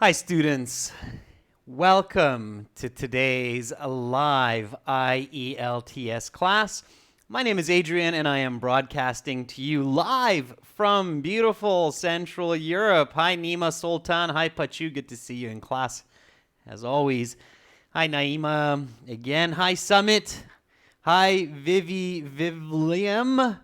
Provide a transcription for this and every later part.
Hi, students. Welcome to today's live IELTS class. My name is Adrian, and I am broadcasting to you live from beautiful Central Europe. Hi, Nima Sultan. Hi, Pachu. Good to see you in class, as always. Hi, Naima. Again. Hi, Summit. Hi, Vivliam.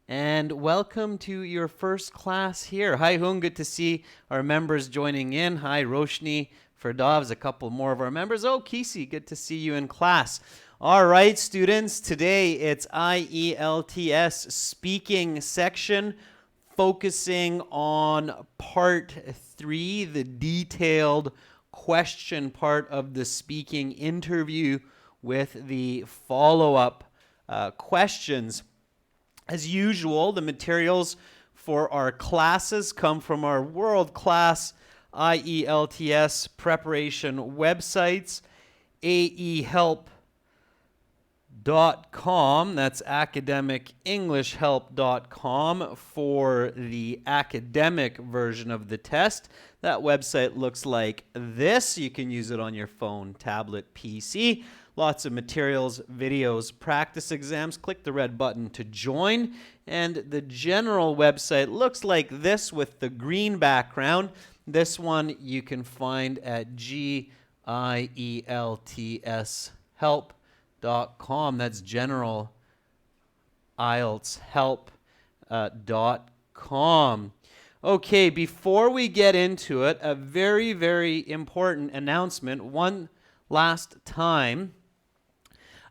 And welcome to your first class here. Hi, Hung. Good to see our members joining in. Hi, Roshni, Ferdovs, a couple more of our members. Oh, Kisi, good to see you in class. All right, students, today it's IELTS speaking section, focusing on part 3, the detailed question part of the speaking interview with the follow-up questions. As usual, the materials for our classes come from our world-class IELTS preparation websites, aehelp.com, that's academicenglishhelp.com for the academic version of the test. That website looks like this. You can use it on your phone, tablet, PC. Lots of materials, videos, practice exams. Click the red button to join. And the general website looks like this with the green background. This one you can find at gieltshelp.com. That's general IELTShelp.com. Okay, before we get into it, a very, very important announcement. One last time.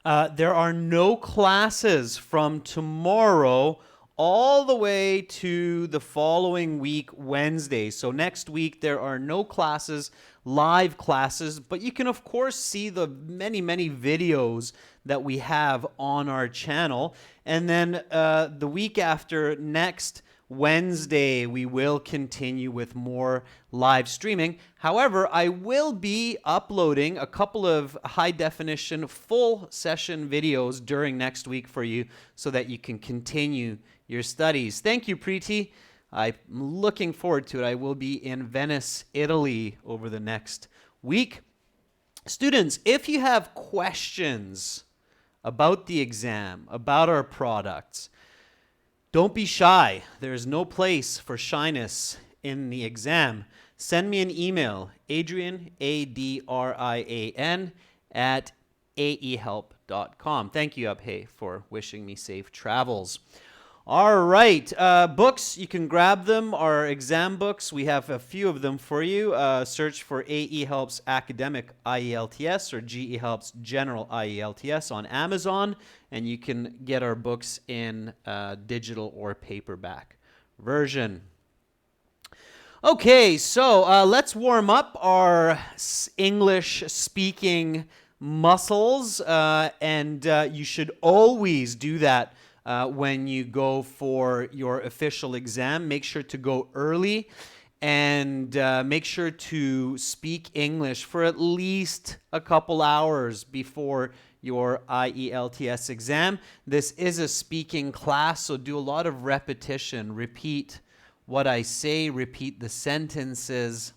There are no classes from tomorrow all the way to the following week, Wednesday. So next week, there are no classes, live classes, but you can, of course, see the many, many videos that we have on our channel. And then the week after next, Wednesday, we will continue with more live streaming. However, I will be uploading a couple of high-definition full session videos during next week for you so that you can continue your studies. Thank you, Preeti. I'm looking forward to it. I will be in Venice, Italy over the next week. Students, if you have questions about the exam, about our products, don't be shy. There is no place for shyness in the exam. Send me an email, Adrian, Adrian, at aehelp.com. Thank you, Abhay, for wishing me safe travels. All right, books, you can grab them, our exam books. We have a few of them for you. Search for AE Helps Academic IELTS or GE Helps General IELTS on Amazon, and you can get our books in digital or paperback version. Okay, so let's warm up our English speaking muscles, and you should always do that when you go for your official exam. Make sure to go early and make sure to speak English for at least a couple hours before your IELTS exam. This is a speaking class, so do a lot of repetition. Repeat what I say, repeat the sentences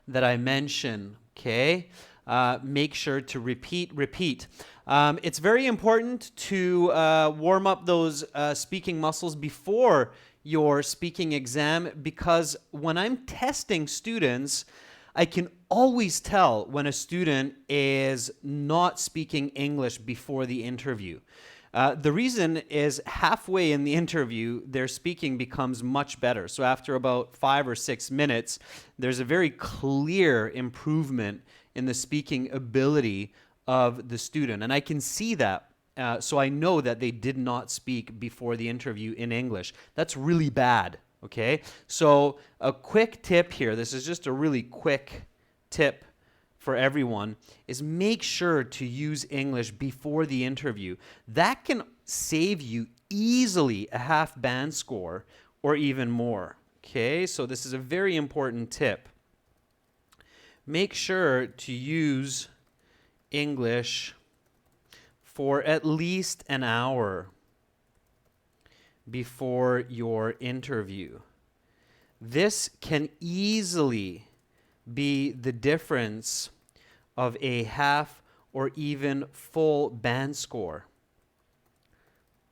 that I mention, okay? Make sure to repeat. It's very important to warm up those speaking muscles before your speaking exam, because when I'm testing students, I can always tell when a student is not speaking English before the interview. The reason is halfway in the interview, their speaking becomes much better. So after about 5 or 6 minutes, there's a very clear improvement in the speaking ability of the student. And I can see that. So I know that they did not speak before the interview in English. That's really bad, okay? So a quick tip here, this is just a really quick tip for everyone, is make sure to use English before the interview. That can save you easily a half band score or even more, okay? So this is a very important tip. Make sure to use English for at least an hour before your interview. This can easily be the difference of a half or even full band score.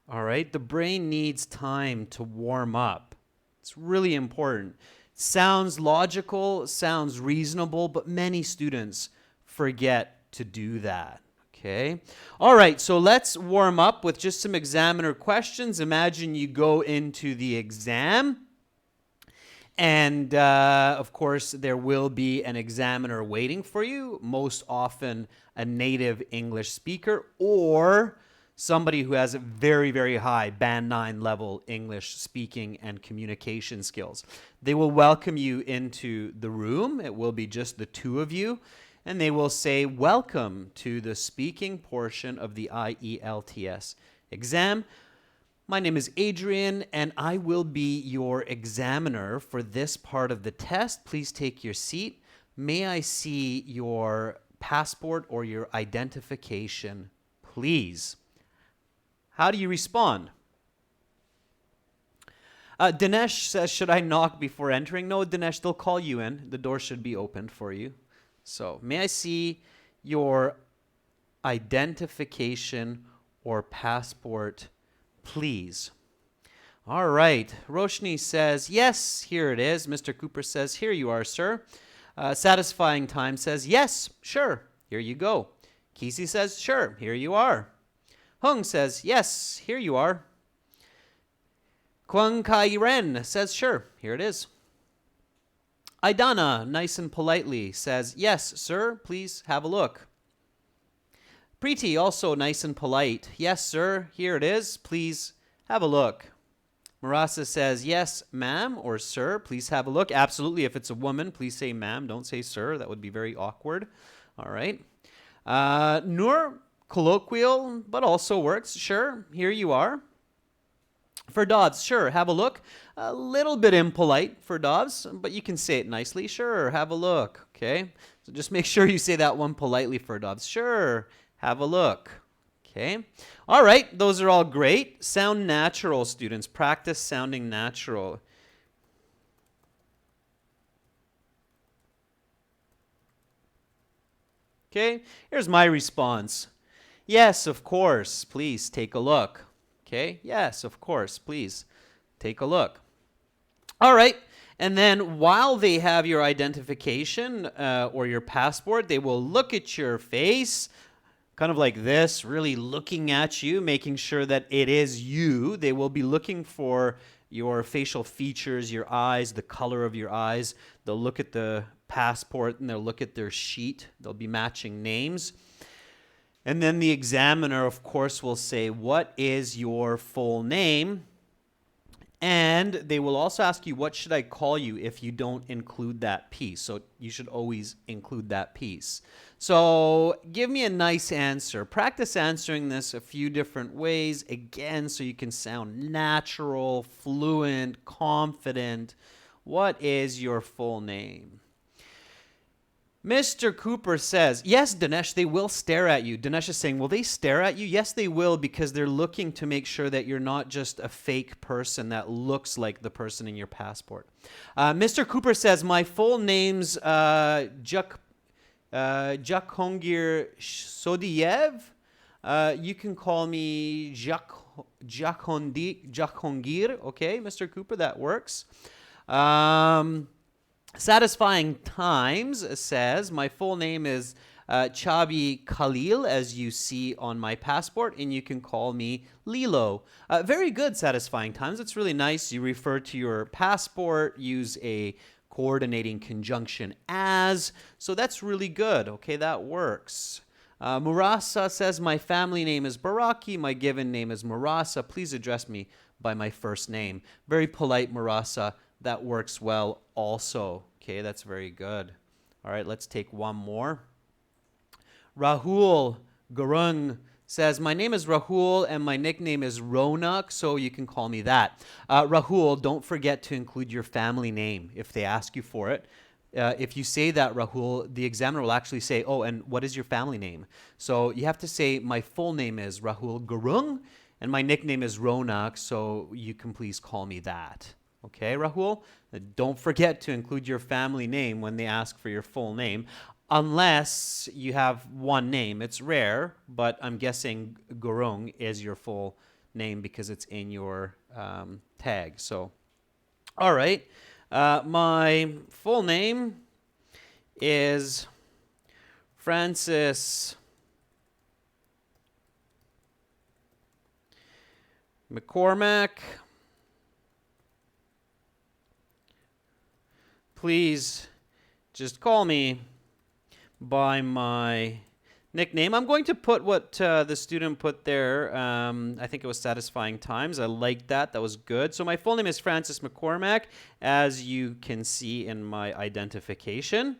All right, the brain needs time to warm up. It's really important. Sounds logical, sounds reasonable, but many students forget to do that. Okay. All right, so let's warm up with just some examiner questions. Imagine you go into the exam. And of course, there will be an examiner waiting for you, most often a native English speaker or somebody who has a very, very high Band 9 level English speaking and communication skills. They will welcome you into the room. It will be just the two of you. And they will say, welcome to the speaking portion of the IELTS exam. My name is Adrian, and I will be your examiner for this part of the test. Please take your seat. May I see your passport or your identification, please? How do you respond? Dinesh says, should I knock before entering? No, Dinesh, they'll call you in. The door should be opened for you. So, may I see your identification or passport, please? All right. Roshni says, yes, here it is. Mr. Cooper says, here you are, sir. Satisfying Time says, yes, sure, here you go. Kisi says, sure, here you are. Hung says, yes, here you are. Kwang Kai Ren says, sure, here it is. Aidana, nice and politely, says, yes, sir, please have a look. Preeti, also nice and polite. Yes, sir, here it is. Please have a look. Marasa says, yes, ma'am, or sir, please have a look. Absolutely, if it's a woman, please say ma'am, don't say sir. That would be very awkward. All right. Noor, colloquial, but also works. Sure, here you are. For Dobbs, sure, have a look. A little bit impolite for Dobbs, but you can say it nicely. Sure, have a look. Okay, so just make sure you say that one politely for Dobbs. Sure, have a look. Okay, all right, those are all great. Sound natural, students. Practice sounding natural. Okay, here's my response. Yes, of course, please take a look. Okay, yes, of course, please take a look. All right, and then while they have your identification or your passport, they will look at your face, kind of like this, really looking at you, making sure that it is you. They will be looking for your facial features, your eyes, the color of your eyes. They'll look at the passport and they'll look at their sheet. They'll be matching names. And then the examiner, of course, will say, what is your full name? And they will also ask you, what should I call you if you don't include that piece? So you should always include that piece. So give me a nice answer. Practice answering this a few different ways, again, so you can sound natural, fluent, confident. What is your full name? Mr. Cooper says, yes, Dinesh, they will stare at you. Dinesh is saying, will they stare at you? Yes, they will, because they're looking to make sure that you're not just a fake person that looks like the person in your passport. Mr. Cooper says, my full name's Jakhongir Sodiev. You can call me Jakhongir. Okay, Mr. Cooper, that works. Satisfying Times says, my full name is Chabi Khalil, as you see on my passport, and you can call me Lilo. Very good, Satisfying Times. It's really nice. You refer to your passport, use a coordinating conjunction as, so that's really good. Okay, that works. Murasa says, my family name is Baraki, my given name is Murasa. Please address me by my first name. Very polite, Murasa. That works well also. Okay, that's very good. All right, let's take one more. Rahul Gurung says, my name is Rahul and my nickname is Ronak, so you can call me that. Rahul, don't forget to include your family name if they ask you for it. If you say that, Rahul, the examiner will actually say, oh, and what is your family name? So you have to say, my full name is Rahul Gurung and my nickname is Ronak, so you can please call me that. Okay, Rahul? Don't forget to include your family name when they ask for your full name, unless you have one name. It's rare, but I'm guessing Gurung is your full name because it's in your tag. So, all right. My full name is Francis McCormack. Please just call me by my nickname. I'm going to put what the student put there. I think it was Satisfying Times. I like that. That was good. So my full name is Francis McCormack, as you can see in my identification.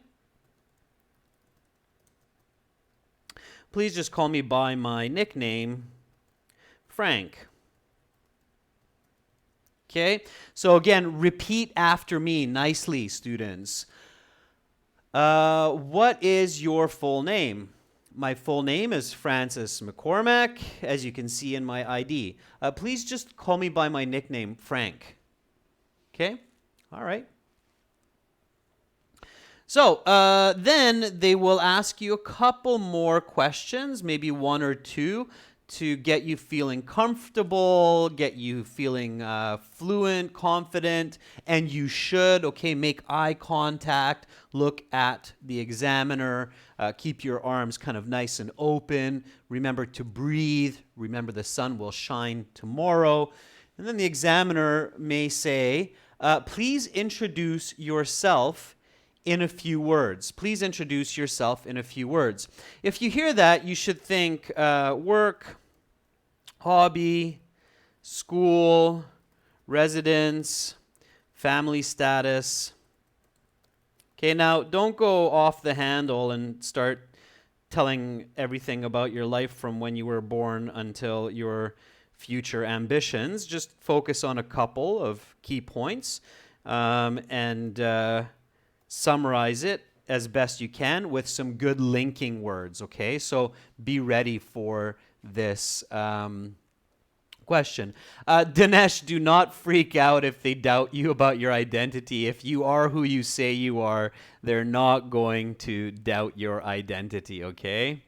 Please just call me by my nickname, Frank. Okay, so again, repeat after me nicely, students. What is your full name? My full name is Francis McCormack, as you can see in my ID. Please just call me by my nickname, Frank. Okay, all right. So then they will ask you a couple more questions, maybe one or two, to get you feeling comfortable, get you feeling fluent, confident, and you should, okay, make eye contact, look at the examiner, keep your arms kind of nice and open, remember to breathe, remember the sun will shine tomorrow, and then the examiner may say, please introduce yourself in a few words. Please introduce yourself in a few words. If you hear that, you should think work, hobby, school, residence, family status. Okay, now don't go off the handle and start telling everything about your life from when you were born until your future ambitions. Just focus on a couple of key points and summarize it as best you can with some good linking words, okay? So be ready for this question. Dinesh, do not freak out if they doubt you about your identity. If you are who you say you are, they're not going to doubt your identity, okay?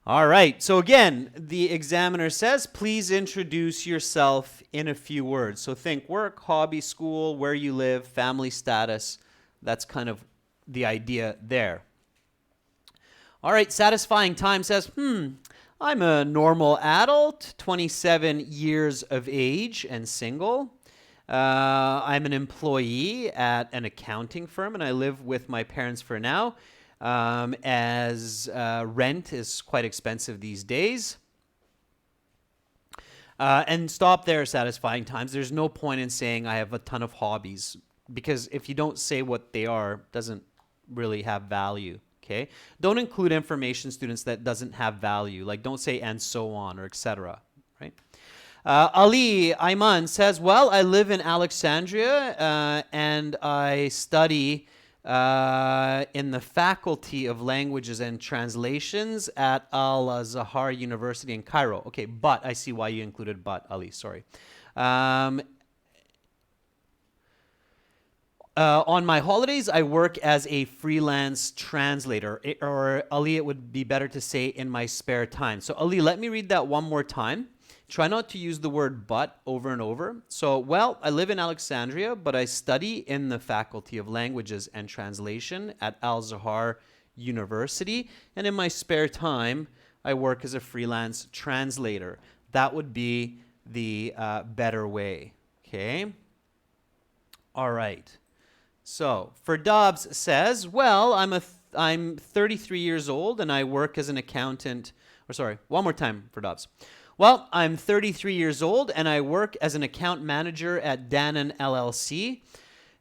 All right, so again, the examiner says, please introduce yourself in a few words. So think work, hobby, school, where you live, family status. That's kind of the idea there. All right, Satisfying Time says, I'm a normal adult, 27 years of age and single. I'm an employee at an accounting firm, and I live with my parents for now, as rent is quite expensive these days. And stop there, Satisfying Times. There's no point in saying I have a ton of hobbies, because if you don't say what they are, it doesn't really have value. Okay, don't include information, students, that doesn't have value. Like don't say and so on or etc. Right? Ali Ayman says, well, I live in Alexandria and I study in the Faculty of Languages and Translations at Al-Azhar University in Cairo. Okay, but I see why you included but, Ali, sorry. On my holidays, I work as a freelance translator, or Ali, it would be better to say in my spare time. So Ali, let me read that one more time. Try not to use the word but over and over. So, well, I live in Alexandria, but I study in the Faculty of Languages and Translation at Al-Azhar University. And in my spare time, I work as a freelance translator. That would be the better way, okay? All right. So, Ferdobbs says, well, I'm 33 years old and I work as an accountant, or sorry, one more time, Ferdobbs. Well, I'm 33 years old and I work as an account manager at Dannon LLC.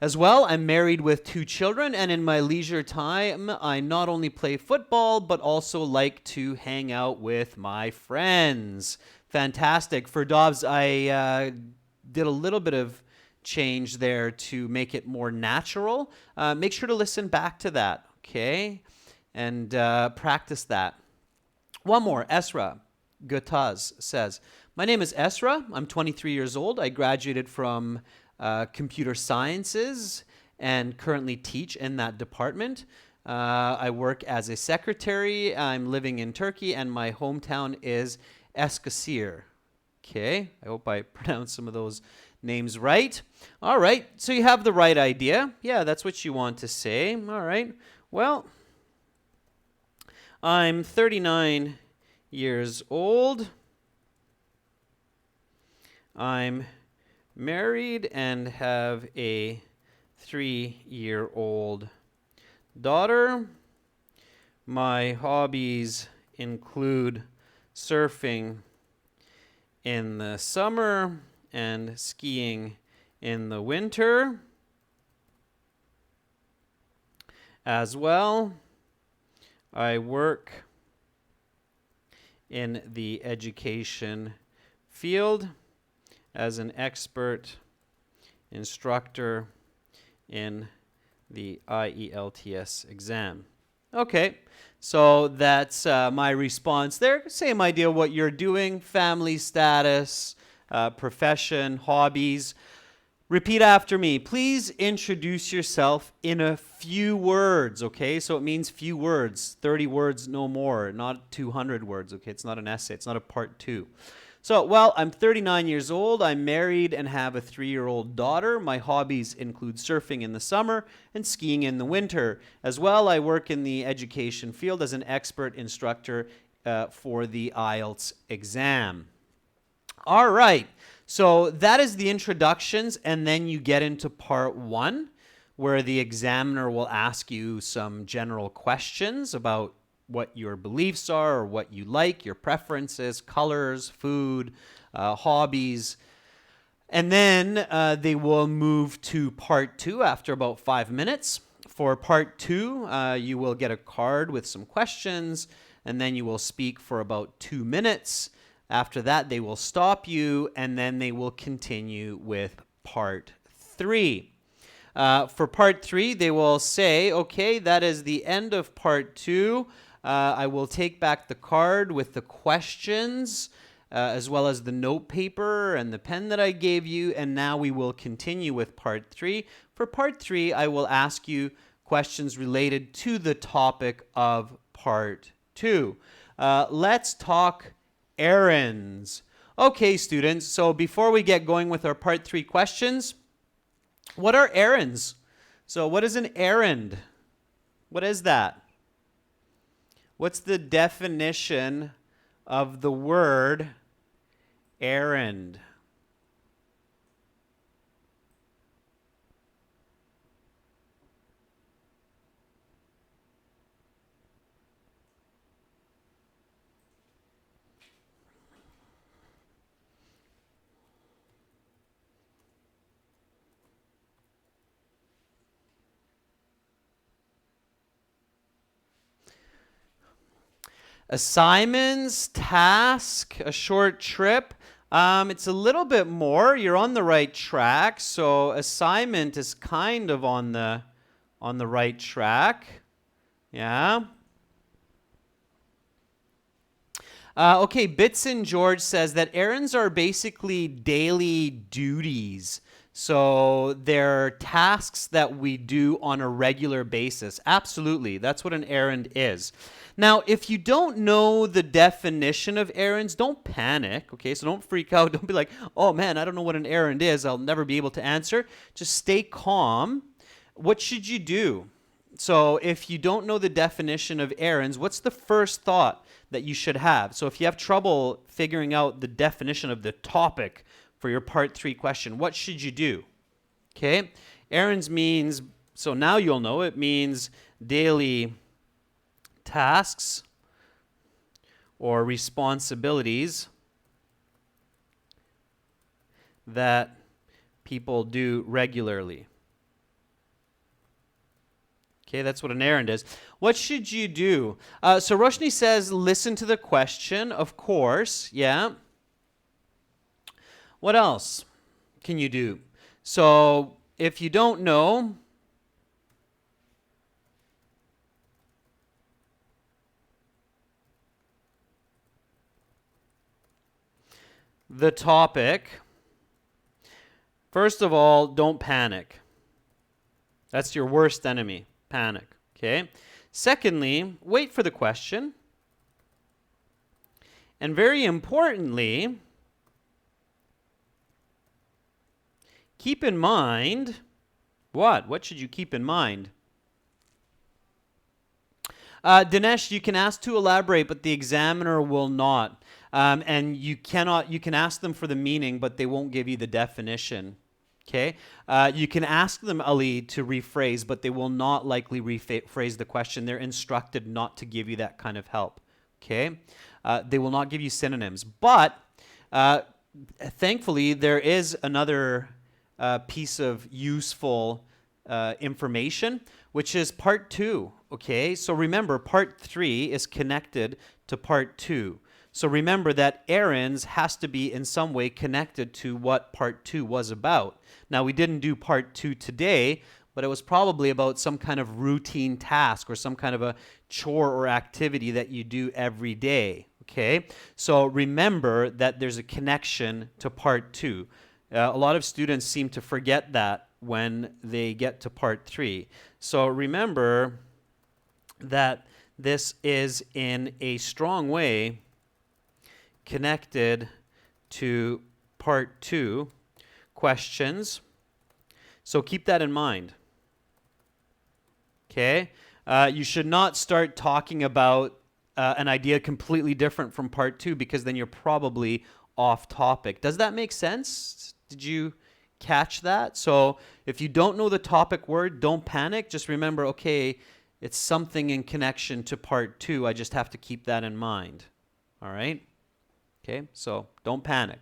As well, I'm married with 2 children, and in my leisure time, I not only play football, but also like to hang out with my friends. Fantastic. Ferdobbs, I did a little bit of change there to make it more natural. Make sure to listen back to that, okay? And practice that. One more. Esra Gutaz says, my name is Esra. I'm 23 years old. I graduated from computer sciences and currently teach in that department. I work as a secretary. I'm living in Turkey, and my hometown is Eskişehir. Okay, I hope I pronounced some of those names right. All right, so you have the right idea. Yeah, that's what you want to say. All right, well, I'm 39 years old. I'm married and have a 3-year-old daughter. My hobbies include surfing in the summer and skiing in the winter. As well, I work in the education field as an expert instructor in the IELTS exam. Okay, so that's my response there. Same idea what you're doing, family status, profession, hobbies. Repeat after me. Please introduce yourself in a few words, okay? So it means few words, 30 words, no more, not 200 words, okay? It's not an essay. It's not a part 2. So, well, I'm 39 years old. I'm married and have a 3-year-old daughter. My hobbies include surfing in the summer and skiing in the winter. As well, I work in the education field as an expert instructor for the IELTS exam. All right. So that is the introductions, and then you get into part 1, where the examiner will ask you some general questions about what your beliefs are or what you like, your preferences, colors, food, hobbies. And then they will move to part 2 after about 5 minutes. For part 2, you will get a card with some questions, and then you will speak for about 2 minutes. After that, they will stop you, and then they will continue with part 3. For part 3, they will say, okay, that is the end of part 2. I will take back the card with the questions, as well as the note paper and the pen that I gave you, and now we will continue with part 3. For part 3, I will ask you questions related to the topic of part 2. Let's talk errands. Okay, students, so before we get going with our part 3 questions, what are errands? So what is an errand? What is that? What's the definition of the word errand? Assignments, task, a short trip. It's a little bit more. You're on the right track. So assignment is kind of on the right track. Yeah. Okay, Bits and George says that errands are basically daily duties. So they're tasks that we do on a regular basis. Absolutely. That's what an errand is. Now, if you don't know the definition of errands, don't panic, okay? So don't freak out. Don't be like, oh man, I don't know what an errand is. I'll never be able to answer. Just stay calm. What should you do? So if you don't know the definition of errands, what's the first thought that you should have? So if you have trouble figuring out the definition of the topic for your part 3 question, what should you do? Okay? Errands means, so now you'll know, it means daily tasks or responsibilities that people do regularly. Okay, that's what an errand is. What should you do? So Roshni says, listen to the question, of course, yeah. What else can you do? So if you don't know, the topic First of all, don't panic. That's your worst enemy, panic, okay? Secondly, wait for the question. And very importantly, keep in mind, what? What should you keep in mind? Dinesh, you can ask to elaborate, but the examiner will not. And you can ask them for the meaning, but they won't give you the definition. Okay? You can ask them, Ali, to rephrase, but they will not likely rephrase the question. They're instructed not to give you that kind of help. Okay? They will not give you synonyms. But thankfully, there is another piece of useful information, which is part 2. Okay? So remember, part 3 is connected to part 2. So remember that errands has to be in some way connected to what part 2 was about. Now, we didn't do part 2 today, but it was probably about some kind of routine task or some kind of a chore or activity that you do every day. Okay? So remember that there's a connection to part 2. A lot of students seem to forget that when they get to part 3. So remember that this is in a strong way connected to part 2 questions. So keep that in mind. Okay? You should not start talking about an idea completely different from part 2, because then you're probably off topic. Does that make sense? Did you catch that? So if you don't know the topic word, don't panic. Just remember, okay, it's something in connection to part 2. I just have to keep that in mind. All right? Okay, so don't panic.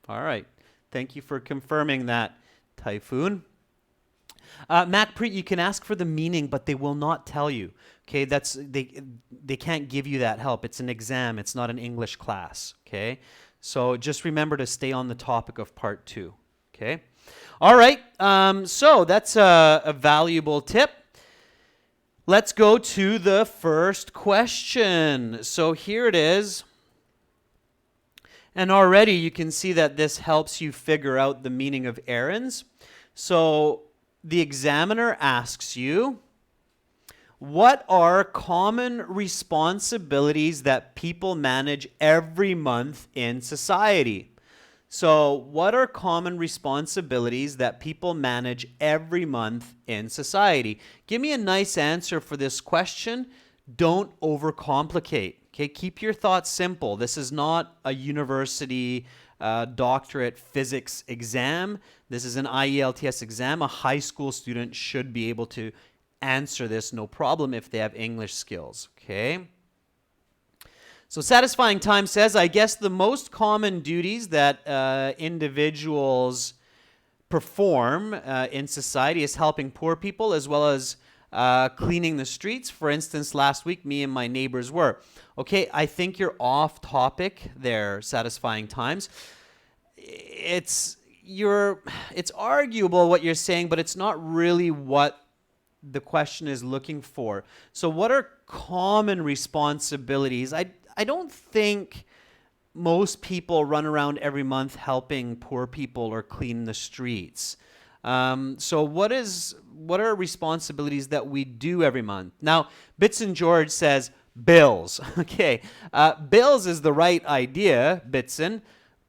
All right. Thank you for confirming that, Typhoon. Macpreet, you can ask for the meaning, but they will not tell you. Okay, they can't give you that help. It's an exam. It's not an English class. Okay, so just remember to stay on the topic of part 2. Okay, all right. So that's a valuable tip. Let's go to the first question. So here it is. And already you can see that this helps you figure out the meaning of errands. So the examiner asks you, what are common responsibilities that people manage every month in society? So what are common responsibilities that people manage every month in society? Give me a nice answer for this question. Don't overcomplicate. Okay, keep your thoughts simple. This is not a university doctorate physics exam. This is an IELTS exam. A high school student should be able to answer this no problem if they have English skills. Okay. So Satisfying Time says, I guess the most common duties that individuals perform in society is helping poor people as well as cleaning the streets. For instance, last week, me and my neighbors were. Okay, I think you're off topic there, Satisfying Times. It's arguable what you're saying, but it's not really what the question is looking for. So what are common responsibilities? I don't think most people run around every month helping poor people or clean the streets. So what are responsibilities that we do every month? Now, Bits and George says bills. Okay, bills is the right idea, Bitson,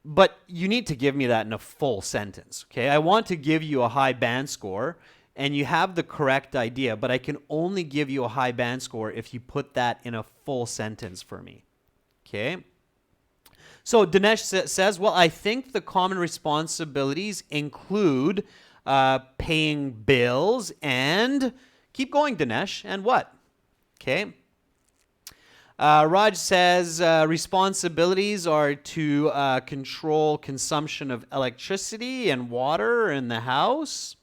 but you need to give me that in a full sentence. Okay, I want to give you a high band score, and you have the correct idea, but I can only give you a high band score if you put that in a full sentence for me. Okay. So Dinesh says, well, I think the common responsibilities include paying bills and keep going, Dinesh, and what? Okay. Raj says responsibilities are to control consumption of electricity and water in the house.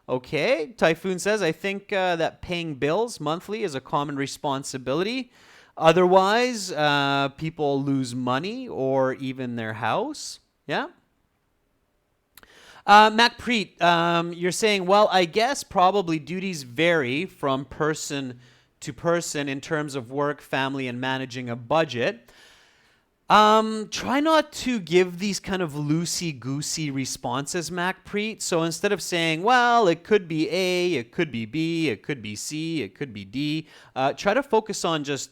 Okay. Typhoon says, I think that paying bills monthly is a common responsibility. Otherwise, people lose money or even their house. Yeah. Macpreet, you're saying, well, I guess probably duties vary from person to person in terms of work, family, and managing a budget. Try not to give these kind of loosey-goosey responses, Macpreet. So instead of saying, well, it could be A, it could be B, it could be C, it could be D, try to focus on just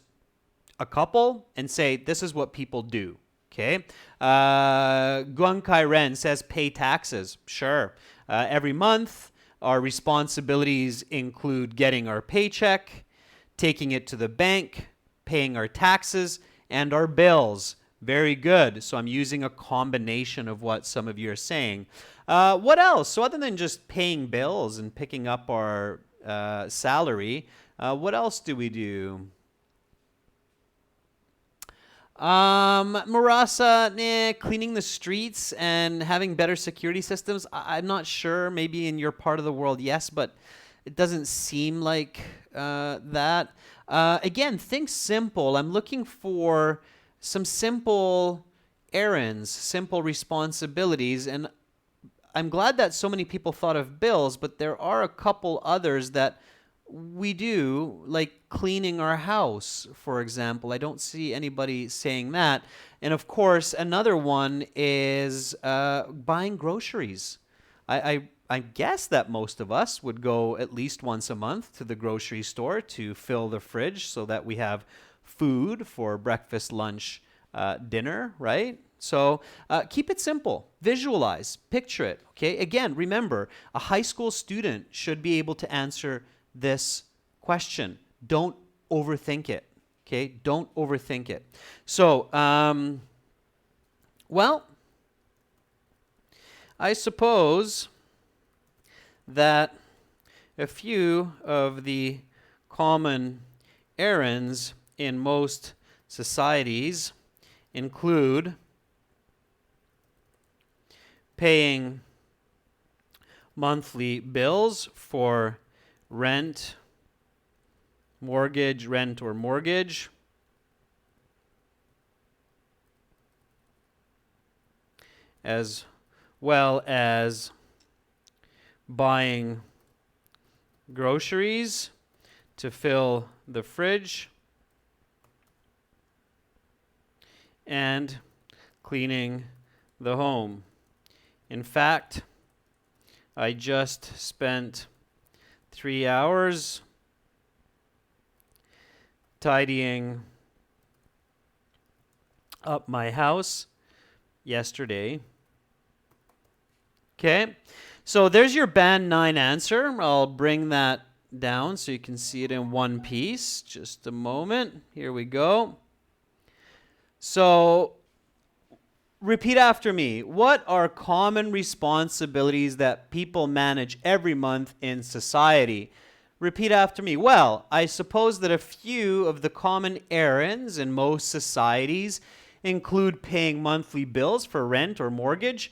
a couple and say, this is what people do. Okay. Guang Kai Ren says pay taxes. Sure. Every month, our responsibilities include getting our paycheck, taking it to the bank, paying our taxes, and our bills. Very good. So I'm using a combination of what some of you are saying. What else? So other than just paying bills and picking up our salary, what else do we do? Marasa, cleaning the streets and having better security systems. I'm not sure. Maybe in your part of the world, yes, but it doesn't seem like that. Again, think simple. I'm looking for some simple errands, simple responsibilities, and I'm glad that so many people thought of bills, but there are a couple others that we do, like cleaning our house, for example. I don't see anybody saying that. And of course, another one is buying groceries. I guess that most of us would go at least once a month to the grocery store to fill the fridge so that we have food for breakfast, lunch, dinner, right? So keep it simple. Visualize, picture it. Okay. Again, remember, a high school student should be able to answer this question. Don't overthink it. Okay. Don't overthink it. So, well, I suppose that a few of the common errands in most societies include paying monthly bills for rent or mortgage, as well as buying groceries to fill the fridge, and cleaning the home. In fact, I just spent 3 hours tidying up my house yesterday. Okay, so there's your Band 9 answer. I'll bring that down so you can see it in one piece. Just a moment. Here we go. So repeat after me. What are common responsibilities that people manage every month in society? Repeat after me. Well, I suppose that a few of the common errands in most societies include paying monthly bills for rent or mortgage,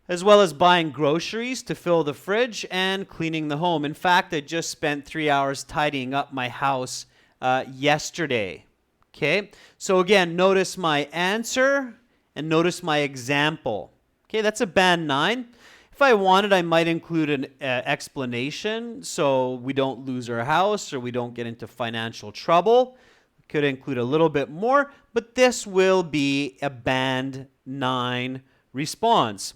as well as buying groceries to fill the fridge and cleaning the home. In fact, I just spent 3 hours tidying up my house yesterday. Okay, so again, notice my answer and notice my example. Okay, that's a Band 9. If I wanted, I might include an explanation so we don't lose our house or we don't get into financial trouble. Could include a little bit more, but this will be a Band 9 response.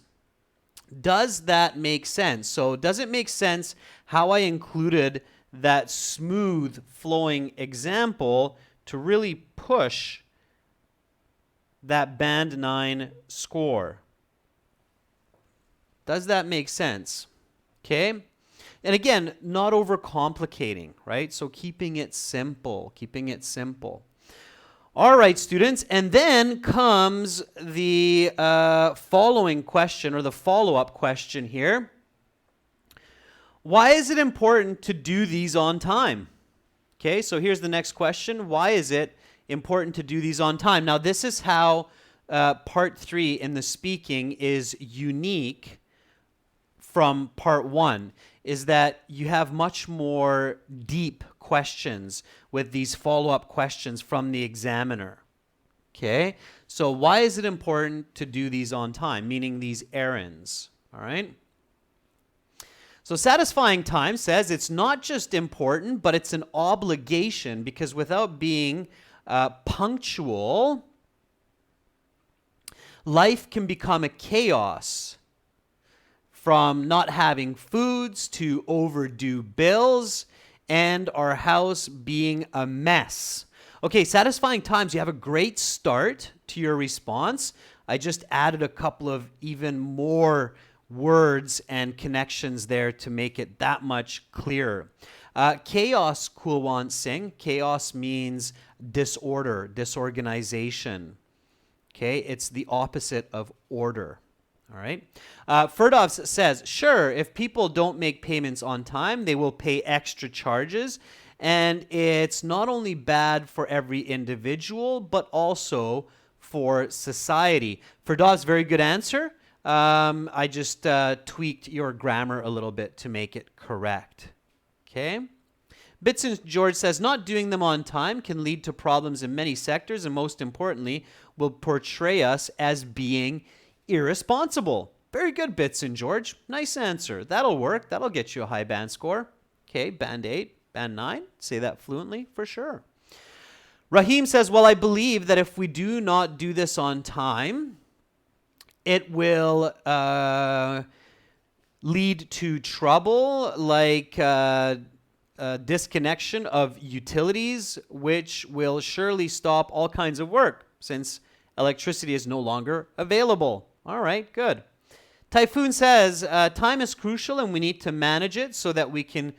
Does that make sense? So does it make sense how I included that smooth flowing example to really push that Band 9 score? Does that make sense? Okay? And again, not overcomplicating, right? So keeping it simple, keeping it simple. All right, students, and then comes the following question, or the follow-up question here. Why is it important to do these on time? Okay, so here's the next question. Why is it important to do these on time? Now, this is how part 3 in the speaking is unique from part 1, is that you have much more deep questions with these follow-up questions from the examiner. Okay, so why is it important to do these on time, meaning these errands? All right. So satisfying time says it's not just important, but it's an obligation, because without being punctual, Life can become a chaos, from not having foods to overdue bills and our house being a mess. Okay, satisfying times. You have a great start to your response. I just added a couple of even more words and connections there to make it that much clearer. Chaos, Kulwan Singh. Chaos means disorder, disorganization. Okay, it's the opposite of order. All right. Ferdovs says, sure, if people don't make payments on time, they will pay extra charges. And it's not only bad for every individual, but also for society. Ferdovs, very good answer. I just tweaked your grammar a little bit to make it correct. Okay. Bits and George says, not doing them on time can lead to problems in many sectors, and most importantly, will portray us as being irresponsible. Very good, Bits and George. Nice answer. That'll work. That'll get you a high band score. Okay, band 8, band 9. Say that fluently for sure. Raheem says, well, I believe that if we do not do this on time, it will lead to trouble, like disconnection of utilities, which will surely stop all kinds of work since electricity is no longer available. All right, good. Typhoon says, time is crucial and we need to manage it so that we can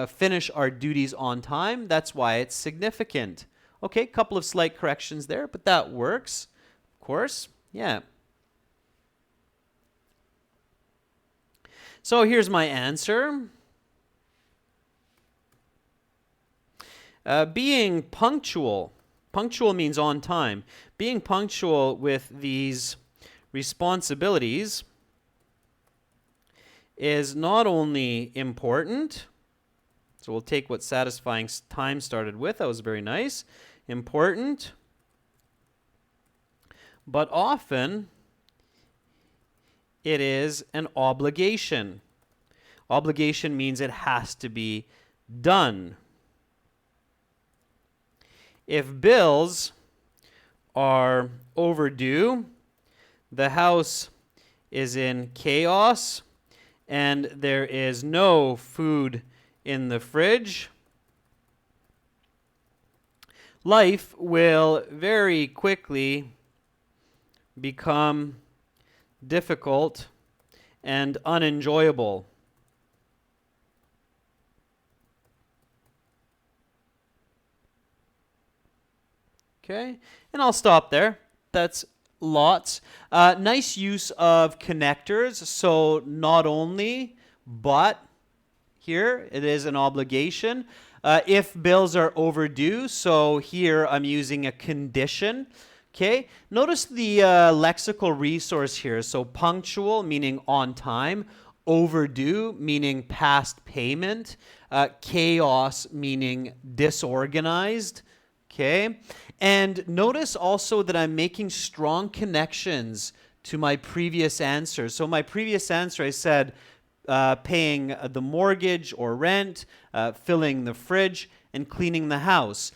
finish our duties on time. That's why it's significant. Okay, couple of slight corrections there, but that works. Of course, yeah. So here's my answer. Being punctual. Punctual means on time. Being punctual with these responsibilities is not only important, so we'll take what satisfying time started with. That was very nice. Important, but often it is an obligation. Obligation means it has to be done. If bills are overdue, the house is in chaos, and there is no food in the fridge, life will very quickly become difficult and unenjoyable. Okay, and I'll stop there. That's lots. Nice use of connectors. So not only, but here it is an obligation. If bills are overdue, so here I'm using a condition. Okay, notice the lexical resource here. So punctual, meaning on time. Overdue, meaning past payment. Chaos, meaning disorganized. Okay, and notice also that I'm making strong connections to my previous answer. So my previous answer, I said paying the mortgage or rent, filling the fridge, and cleaning the house.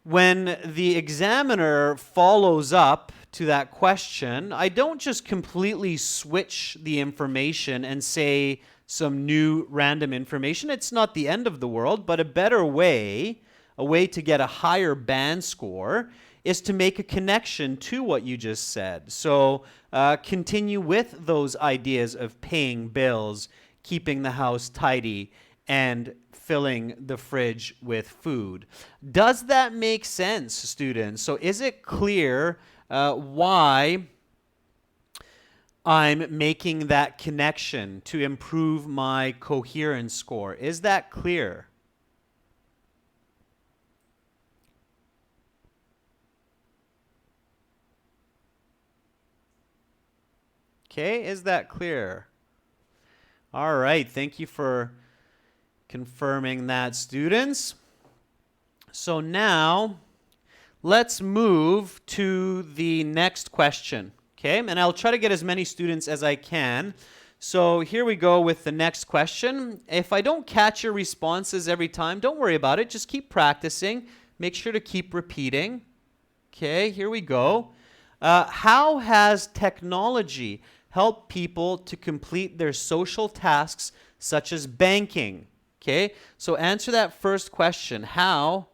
When the examiner follows up to that question, I don't just completely switch the information and say some new random information. It's not the end of the world, but a better way, a way to get a higher band score, is to make a connection to what you just said. So continue with those ideas of paying bills, keeping the house tidy, and filling the fridge with food. Does that make sense, students? So is it clear why I'm making that connection to improve my coherence score? Is that clear? Okay, is that clear? All right, thank you for confirming that, students. So now let's move to the next question, okay? And I'll try to get as many students as I can. So here we go with the next question. If I don't catch your responses every time, don't worry about it. Just keep practicing. Make sure to keep repeating. Okay, here we go. How has technology helped people to complete their social tasks such as banking? Okay, so answer that first question. How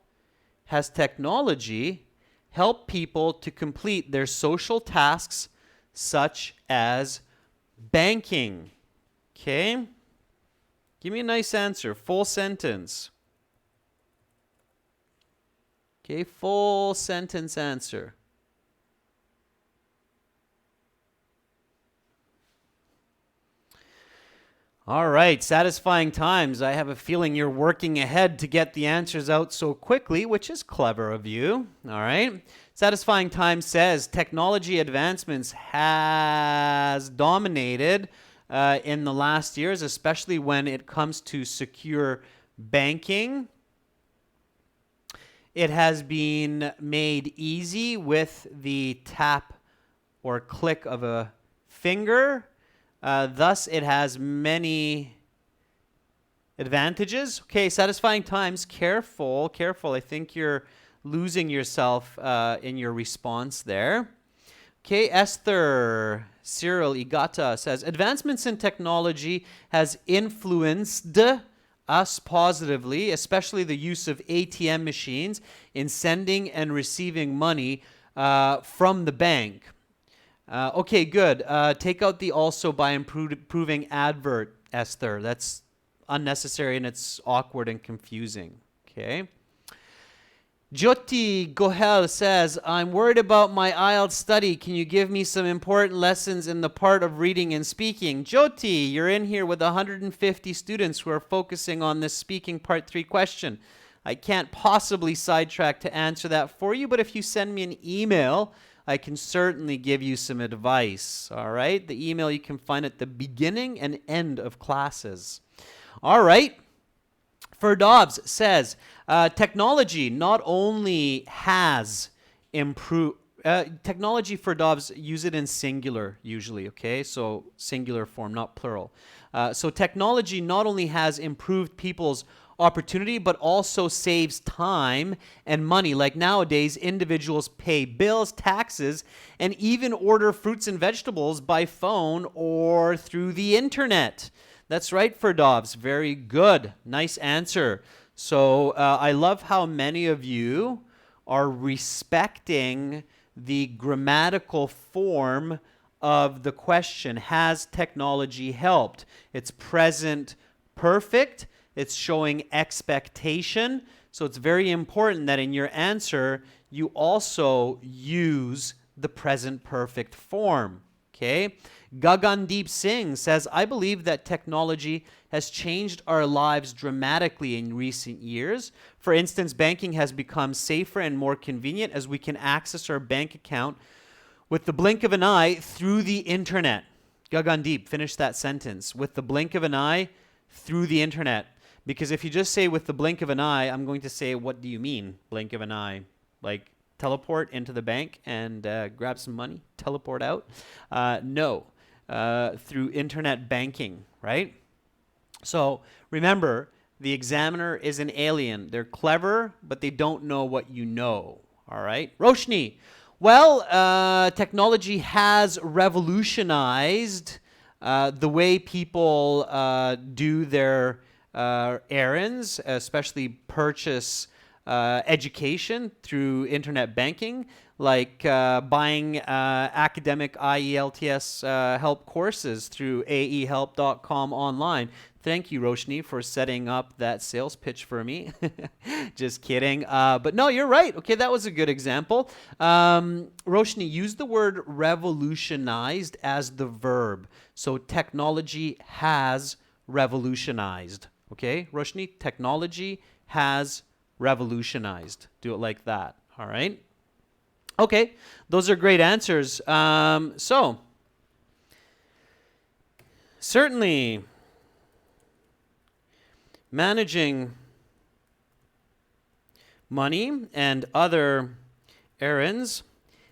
has technology helped people to complete their social tasks such as banking? Okay, give me a nice answer. Full sentence. Okay, full sentence answer. All right, satisfying times. I have a feeling you're working ahead to get the answers out so quickly, which is clever of you. All right. Satisfying times says technology advancements has dominated in the last years, especially when it comes to secure banking. It has been made easy with the tap or click of a finger. Thus, it has many advantages. Okay, satisfying times. Careful, careful. I think you're losing yourself in your response there. Okay, Esther Cyril Igata says, advancements in technology has influenced us positively, especially the use of ATM machines in sending and receiving money from the bank. Okay, good. Take out the also by improving advert, Esther. That's unnecessary and it's awkward and confusing. Okay. Jyoti Gohel says, I'm worried about my IELTS study. Can you give me some important lessons in the part of reading and speaking? Jyoti, you're in here with 150 students who are focusing on this speaking part 3 question. I can't possibly sidetrack to answer that for you, but if you send me an email, I can certainly give you some advice, all right? The email you can find at the beginning and end of classes. All right. Ferdobbs says, technology not only has improved, technology for Dobbs, use it in singular usually, okay? So singular form, not plural. So technology not only has improved people's opportunity, but also saves time and money. Like nowadays, individuals pay bills, taxes, and even order fruits and vegetables by phone or through the internet. That's right, Ferdobbs. Very good. Nice answer. So I love how many of you are respecting the grammatical form of the question. Has technology helped? It's present perfect. It's showing expectation. So it's very important that in your answer, you also use the present perfect form. Okay? Gagandeep Singh says, I believe that technology has changed our lives dramatically in recent years. For instance, banking has become safer and more convenient as we can access our bank account with the blink of an eye through the internet. Gagandeep, finish that sentence. With the blink of an eye through the internet. Because if you just say with the blink of an eye, I'm going to say, what do you mean, blink of an eye? Like teleport into the bank and grab some money, teleport out? No. Through internet banking, right? So remember, the examiner is an alien. They're clever, but they don't know what you know, all right? Roshni, well, technology has revolutionized the way people do their errands, especially purchase education through internet banking, like buying academic IELTS help courses through aehelp.com online. Thank you, Roshni, for setting up that sales pitch for me. Just kidding. But no, you're right. Okay, that was a good example. Roshni, use the word revolutionized as the verb. So technology has revolutionized. Okay, Roshni, technology has revolutionized. Do it like that. All right. Okay, those are great answers. So, certainly, managing money and other errands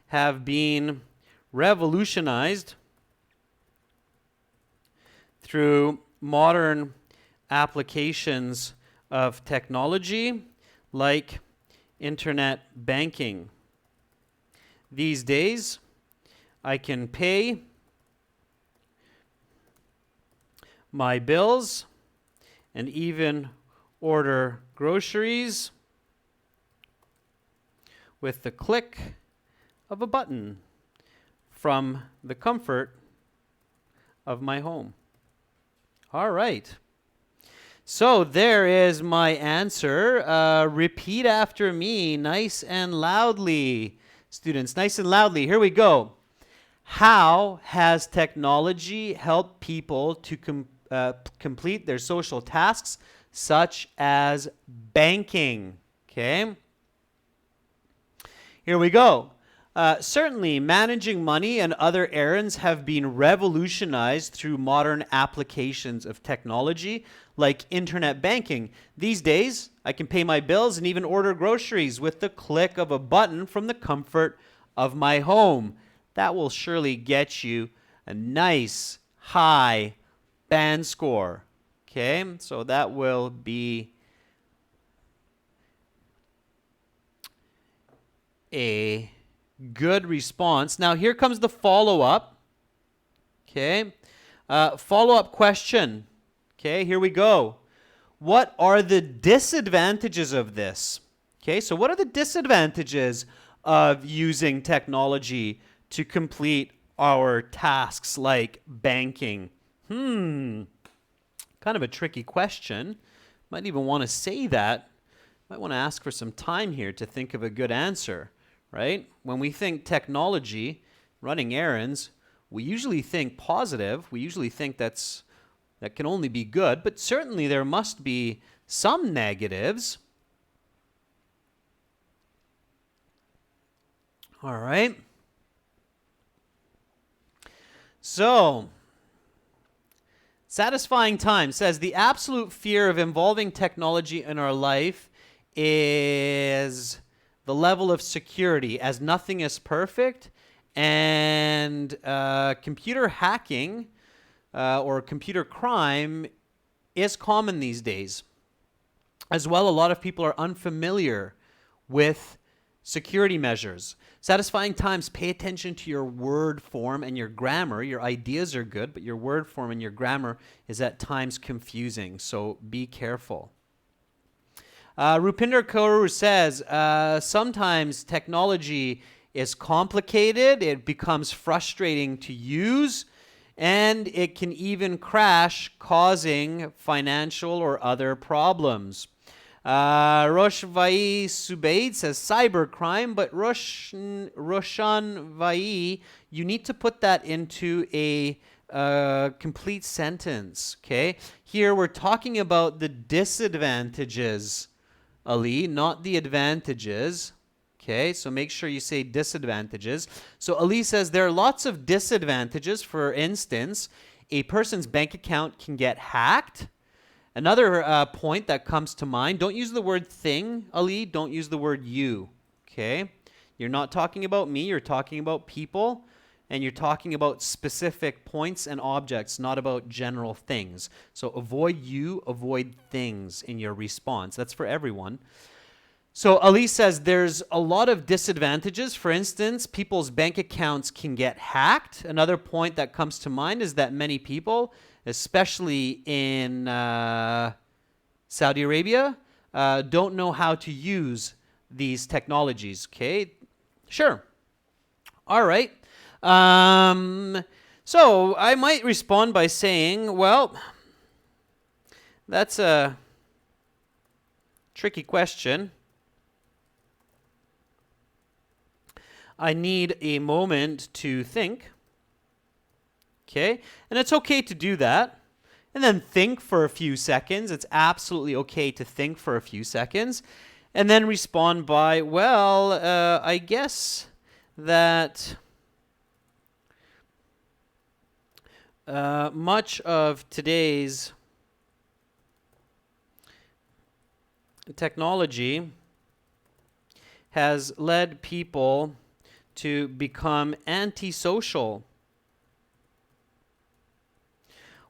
have been revolutionized through modern applications of technology like internet banking. These days, I can pay my bills and even order groceries with the click of a button from the comfort of my home. All right. So there is my answer. Repeat after me, nice and loudly. Students, nice and loudly. Here we go. How has technology helped people to complete their social tasks, such as banking? Okay. Here we go. Certainly, managing money and other errands have been revolutionized through modern applications of technology like internet banking. These days, I can pay my bills and even order groceries with the click of a button from the comfort of my home. That will surely get you a nice, high band score. Okay, so that will be a good response. Now here comes the follow-up. Okay. Follow-up question. Okay, here we go. What are the disadvantages of this? Okay, so what are the disadvantages of using technology to complete our tasks like banking? Kind of a tricky question. Might even want to say that. Might want to ask for some time here to think of a good answer. Right? When we think technology, running errands, we usually think positive. We usually think that can only be good, but certainly there must be some negatives. All right. So, Satisfying Time says the absolute fear of involving technology in our life is the level of security, as nothing is perfect, and computer hacking or computer crime is common these days. As well, a lot of people are unfamiliar with security measures. Satisfying Times, pay attention to your word form and your grammar. Your ideas are good, but your word form and your grammar is at times confusing, so be careful. Rupinder Kaur says, sometimes technology is complicated, it becomes frustrating to use, and it can even crash, causing financial or other problems. Roshvai Subaid says cybercrime, but Roshan Vai, you need to put that into a complete sentence, okay? Here we're talking about the disadvantages, Ali, not the advantages. Okay, so make sure you say disadvantages. So Ali says there are lots of disadvantages. For instance, a person's bank account can get hacked. Another point that comes to mind, don't use the word thing, Ali. Don't use the word you. Okay, you're not talking about me. You're talking about people. And you're talking about specific points and objects, not about general things. So avoid you, avoid things in your response. That's for everyone. So Ali says there's a lot of disadvantages. For instance, people's bank accounts can get hacked. Another point that comes to mind is that many people, especially in Saudi Arabia, don't know how to use these technologies. Okay, sure. All right. So I might respond by saying, well, that's a tricky question. I need a moment to think. Okay, and it's okay to do that. And then think for a few seconds. It's absolutely okay to think for a few seconds. And then respond by, well, I guess that much of today's technology has led people to become antisocial.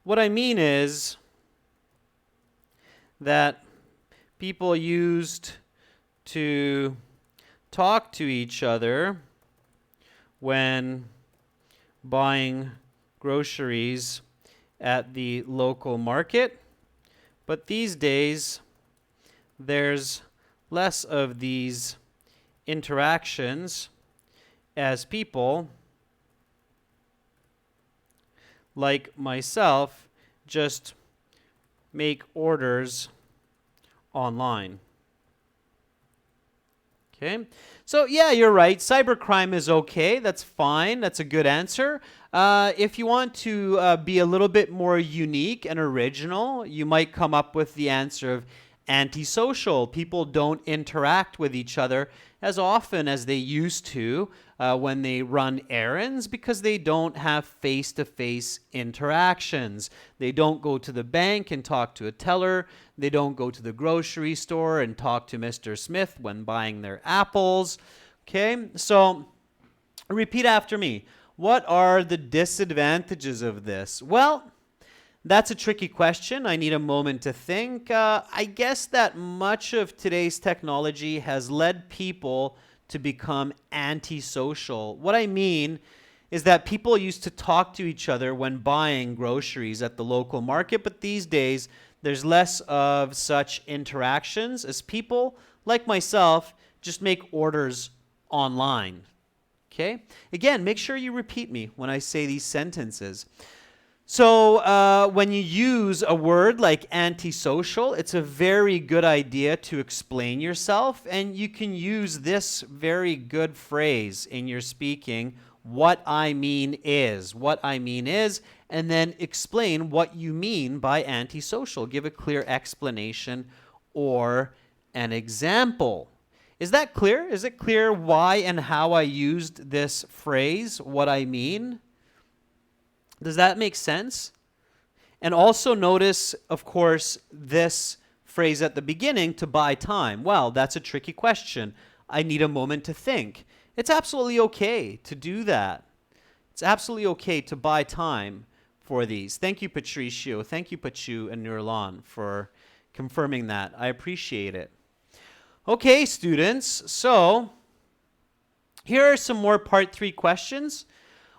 What I mean is that people used to talk to each other when buying groceries at the local market. But these days, there's less of these interactions as people like myself just make orders online. Okay, so yeah, you're right. Cybercrime is okay. That's fine. That's a good answer. If you want to be a little bit more unique and original, you might come up with the answer of antisocial. People don't interact with each other as often as they used to when they run errands because they don't have face-to-face interactions. They don't go to the bank and talk to a teller. They don't go to the grocery store and talk to Mr. Smith when buying their apples. Okay, so repeat after me. What are the disadvantages of this? Well, that's a tricky question. I need a moment to think. I guess that much of today's technology has led people to become antisocial. What I mean is that people used to talk to each other when buying groceries at the local market, but these days there's less of such interactions as people, like myself, just make orders online. Okay? Again, make sure you repeat me when I say these sentences. So when you use a word like antisocial, it's a very good idea to explain yourself, and you can use this very good phrase in your speaking, what I mean is, and then explain what you mean by antisocial. Give a clear explanation or an example. Is that clear? Is it clear why and how I used this phrase, what I mean? Does that make sense? And also notice, of course, this phrase at the beginning, to buy time. Well, that's a tricky question. I need a moment to think. It's absolutely okay to do that. It's absolutely okay to buy time for these. Thank you, Patricio. Thank you, Pachu and Nurlan, for confirming that. I appreciate it. Okay, students, so here are some more Part 3 questions.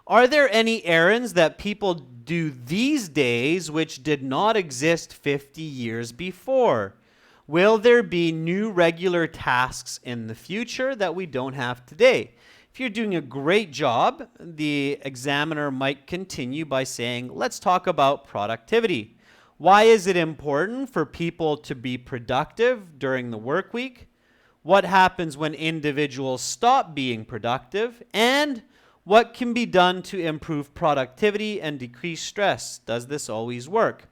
Are there any errands that people do these days which did not exist 50 years before? Will there be new regular tasks in the future that we don't have today? If you're doing a great job, the examiner might continue by saying, let's talk about productivity. Why is it important for people to be productive during the work week? What happens when individuals stop being productive? And what can be done to improve productivity and decrease stress? Does this always work?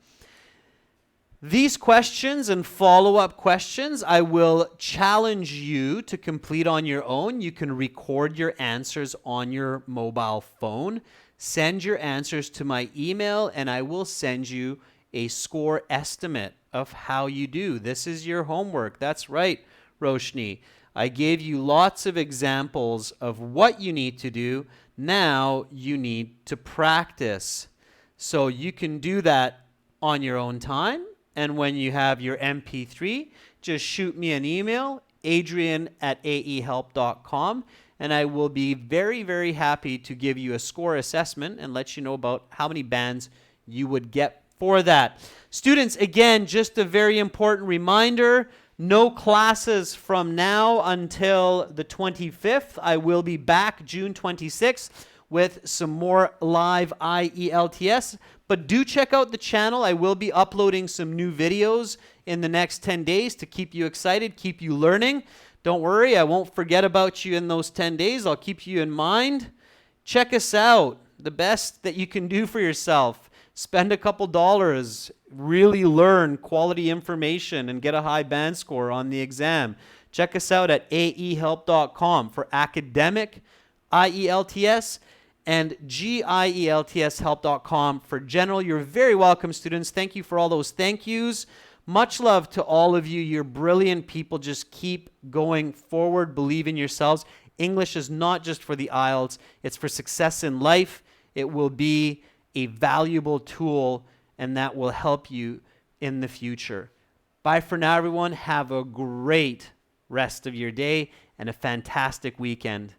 These questions and follow-up questions I will challenge you to complete on your own. You can record your answers on your mobile phone. Send your answers to my email and I will send you a score estimate of how you do. This is your homework. That's right, Roshni. I gave you lots of examples of what you need to do. Now you need to practice. So you can do that on your own time. And when you have your MP3, just shoot me an email, adrian@aehelp.com, and I will be very, very happy to give you a score assessment and let you know about how many bands you would get for that. Students, again, just a very important reminder, no classes from now until the 25th. I will be back June 26th with some more live IELTS. But do check out the channel. I will be uploading some new videos in the next 10 days to keep you excited, keep you learning. Don't worry, I won't forget about you in those 10 days. I'll keep you in mind. Check us out. The best that you can do for yourself. Spend a couple dollars, really learn quality information, and get a high band score on the exam. Check us out at aehelp.com for academic IELTS and gieltshelp.com for general. You're very welcome, students. Thank you for all those thank yous. Much love to all of you. You're brilliant people. Just keep going forward. Believe in yourselves. English is not just for the IELTS. It's for success in life. It will be a valuable tool, and that will help you in the future. Bye for now, everyone. Have a great rest of your day and a fantastic weekend.